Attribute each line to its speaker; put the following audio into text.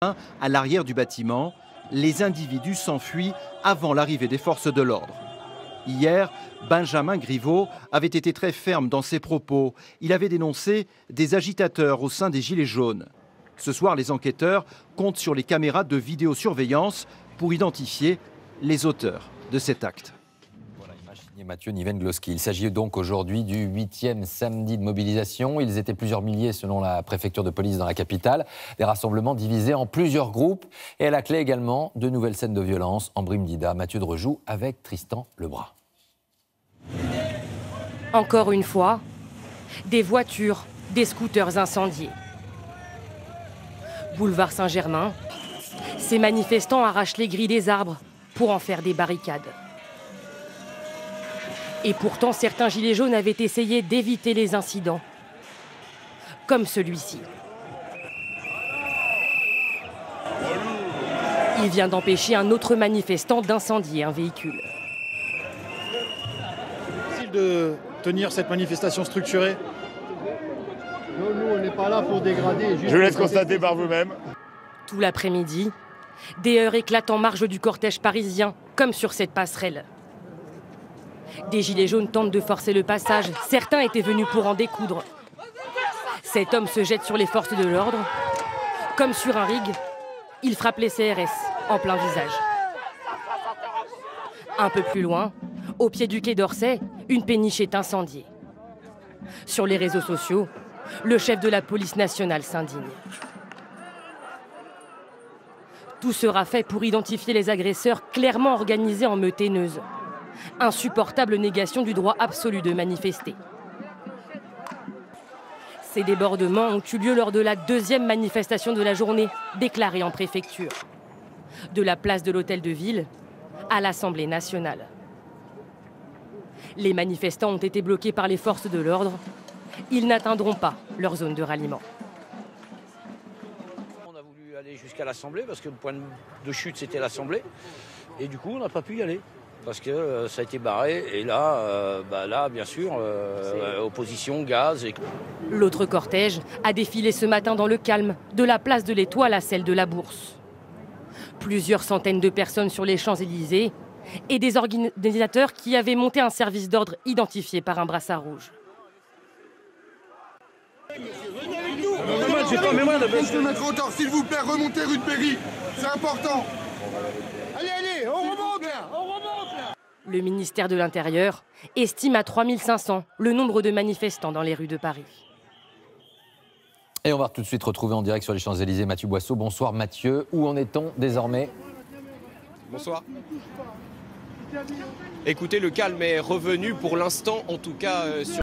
Speaker 1: À l'arrière du bâtiment, les individus s'enfuient avant l'arrivée des forces de l'ordre. Hier, Benjamin Griveaux avait été très ferme dans ses propos. Il avait dénoncé des agitateurs au sein des Gilets jaunes. Ce soir, les enquêteurs comptent sur les caméras de vidéosurveillance pour identifier les auteurs de cet acte.
Speaker 2: Voilà, image signée Mathieu Niven-Gloski. Il s'agit donc aujourd'hui du 8e samedi de mobilisation. Ils étaient plusieurs milliers selon la préfecture de police dans la capitale. Des rassemblements divisés en plusieurs groupes. Et à la clé également, de nouvelles scènes de violence en Brimdida. Mathieu Drejoux avec Tristan Lebras.
Speaker 3: Encore une fois, des voitures, des scooters incendiés. Boulevard Saint-Germain, ces manifestants arrachent les grilles des arbres pour en faire des barricades. Et pourtant, certains gilets jaunes avaient essayé d'éviter les incidents, comme celui-ci. Il vient d'empêcher un autre manifestant d'incendier un véhicule.
Speaker 4: C'est difficile de tenir cette manifestation structurée.
Speaker 5: Nous, on n'est pas là pour dégrader.
Speaker 6: Je vous laisse constater par vous-même.
Speaker 3: Tout l'après-midi, des heurts éclatent en marge du cortège parisien, comme sur cette passerelle. Des gilets jaunes tentent de forcer le passage. Certains étaient venus pour en découdre. Cet homme se jette sur les forces de l'ordre. Comme sur un rig, il frappe les CRS en plein visage. Un peu plus loin, au pied du quai d'Orsay, une péniche est incendiée. Sur les réseaux sociaux, le chef de la police nationale s'indigne. Tout sera fait pour identifier les agresseurs clairement organisés en meute haineuse. Insupportable négation du droit absolu de manifester. Ces débordements ont eu lieu lors de la deuxième manifestation de la journée, déclarée en préfecture. De la place de l'Hôtel de Ville à l'Assemblée nationale. Les manifestants ont été bloqués par les forces de l'ordre. Ils n'atteindront pas leur zone de ralliement.
Speaker 7: On a voulu aller jusqu'à l'Assemblée parce que le point de chute c'était l'Assemblée. Et du coup on n'a pas pu y aller parce que ça a été barré. Et là, bien sûr, opposition, gaz.
Speaker 3: L'autre cortège a défilé ce matin dans le calme, de la place de l'Étoile à celle de la Bourse. Plusieurs centaines de personnes sur les Champs-Élysées et des organisateurs qui avaient monté un service d'ordre identifié par un brassard rouge.
Speaker 5: J'ai pas mes mains de se mettre en tort, s'il vous plaît, remontez rue de Péry, c'est important. Allez, on remonte là, on remonte là.
Speaker 3: Le ministère de l'Intérieur estime à 3500 le nombre de manifestants dans les rues de Paris.
Speaker 2: Et on va tout de suite retrouver en direct sur les Champs-Élysées Mathieu Boisseau. Bonsoir Mathieu, où en est-on désormais?
Speaker 8: Bonsoir. Écoutez, le calme est revenu pour l'instant, en tout cas sur